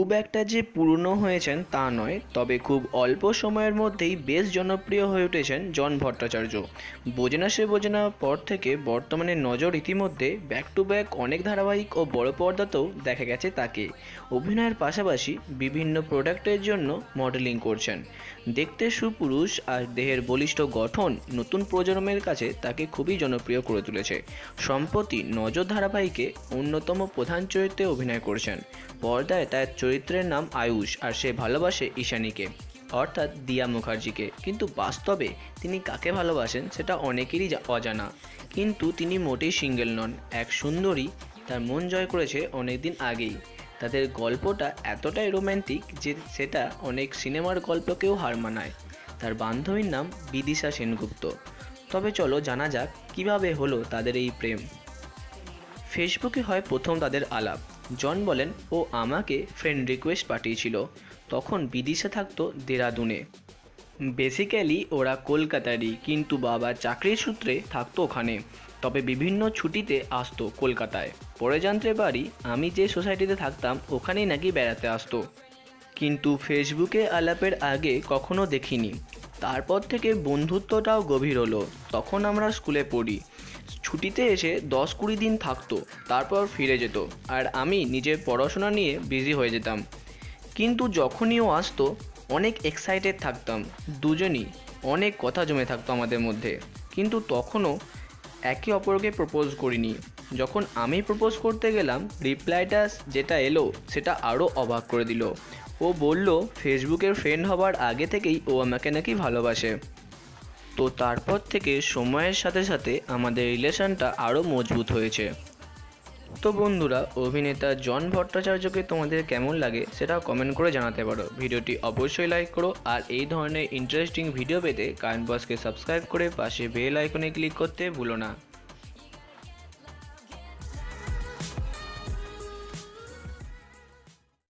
খুব একটা যে পুরনো হয়েছেন তা নয়, তবে খুব অল্প সময়ের মধ্যেই বেশ জনপ্রিয় হয়ে উঠেছেন জন ভট্টাচার্য। বোঝে না সে বোঝে না পর থেকে বর্তমানে নজর ইতিমধ্যে ব্যাক টু ব্যাক অনেক ধারাবাহিক ও বড় পর্দাতেও দেখা গেছে তাকে। অভিনয়ের পাশাপাশি বিভিন্ন প্রোডাক্টের জন্য মডেলিং করছেন। দেখতে সুপুরুষ আর দেহের বলিষ্ঠ গঠন নতুন প্রজন্মের কাছে তাকে খুবই জনপ্রিয় করে তুলেছে। সম্প্রতি নজর ধারাবাহিকে অন্যতম প্রধান চরিত্রে অভিনয় করছেন। পর্দায় তার চরিত্রের নাম আয়ুষ, আর সে ভালোবাসে ঈশানীকে, অর্থাৎ দিয়া মুখার্জিকে। কিন্তু বাস্তবে তিনি কাকে ভালোবাসেন সেটা অনেকেরই অজানা। কিন্তু তিনি মোটেই সিঙ্গেল নন। এক সুন্দরী তার মন জয় করেছে অনেকদিন আগেই। তাদের গল্পটা এতটাই রোম্যান্টিক যে সেটা অনেক সিনেমার গল্পকেও হার মানায়। তার বান্ধবীর নাম বিদিশা সেনগুপ্ত। তবে চলো জানা যাক কিভাবে হলো তাদের এই প্রেম। ফেসবুকে হয় প্রথম তাদের আলাপ। জন বলেন ও আমাকে ফ্রেন্ড রিকোয়েস্ট পাঠিয়েছিল। তখন বিদিশা থাকতো দেরাদুনে। বেসিক্যালি ওরা কলকাতারই, কিন্তু বাবা চাকরির সূত্রে থাকতো ওখানে। তবে বিভিন্ন ছুটিতে আসতো কলকাতায়। পরে জানতে পারি আমি যে সোসাইটিতে থাকতাম ওখানেই নাকি বেড়াতে আসতো। কিন্তু ফেসবুকে আলাপের আগে কখনো দেখিনি। তারপর থেকে বন্ধুত্বটাও গভীর হলো। তখন আমরা স্কুলে পড়ি। ছুটিতে এসে 10-20 দিন থাকতো, তারপর ফিরে যেত, আর আমি নিজের পড়াশোনা নিয়ে বিজি হয়ে যেতাম। কিন্তু যখনই ও আসতো অনেক এক্সাইটেড থাকতাম। দুজনই অনেক কথা জমে থাকতো আমাদের মধ্যে। কিন্তু তখনও একে অপরকে প্রপোজ করিনি। যখন আমি প্রপোজ করতে গেলাম, রিপ্লাইটা যেটা এলো সেটা আরও অবাক করে দিল। ও বলল ফেসবুকের ফ্রেন্ড হবার আগে থেকেই ও আমাকে নাকি ভালোবাসে। তো তারপর থেকে সময়ের সাথে সাথে আমাদের রিলেশনটা আরও মজবুত হয়েছে। তো বন্ধুরা, অভিনেতা জন ভট্টাচার্যকে তোমাদের কেমন লাগে সেটা কমেন্ট করে জানাতে পারো। ভিডিওটি অবশ্যই লাইক করো, আর এই ধরনের ইন্টারেস্টিং ভিডিও পেতে কারেন্ট বসকে সাবস্ক্রাইব করে পাশে বেল আইকনে ক্লিক করতে ভুলো না।